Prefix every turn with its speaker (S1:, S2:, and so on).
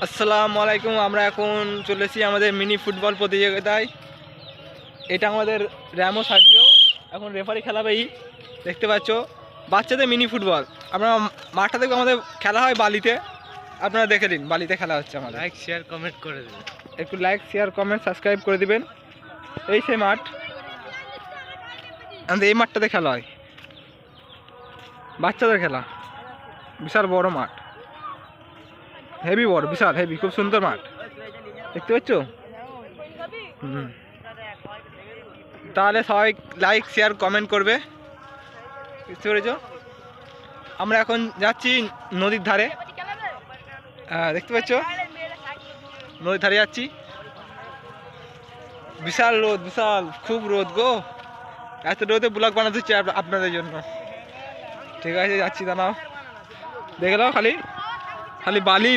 S1: আসসালামু আলাইকুম। আমরা এখন চলেছি আমাদের মিনি ফুটবল প্রতিযোগিতায়। এটা আমাদের র্যামো সার্জিও এখন রেফারি খেলাবেই, দেখতে পাচ্ছ। বাচ্চাদের মিনি ফুটবল। আমরা মাঠটা দেখবো, আমাদের খেলা হয় বালিতে। আপনারা দেখে দিন, বালিতে খেলা হচ্ছে আমাদের।
S2: লাইক শেয়ার কমেন্ট করে দেবেন।
S1: একটু লাইক শেয়ার কমেন্ট সাবস্ক্রাইব করে দিবেন। এই সেই মাঠ, আমাদের এই মাঠটাতে খেলা হয়, বাচ্চাদের খেলা। বিশাল বড় মাঠ, হেভি বড়, বিশাল হেভি, খুব সুন্দর মাঠ, দেখতে পাচ্ছ। তাহলে সবাই লাইক শেয়ার কমেন্ট করবে, বুঝতে পেরেছ। আমরা এখন যাচ্ছি নদীর ধারে, দেখতে পাচ্ছ, নদীর ধারে যাচ্ছি। বিশাল রোদ, বিশাল খুব রোদ গো। এত রোদে ব্লগ বানাতে হচ্ছে আপনাদের জন্য। ঠিক আছে, যাচ্ছি, দাঁড়াও, দেখে নাও, খালি খালি বালি।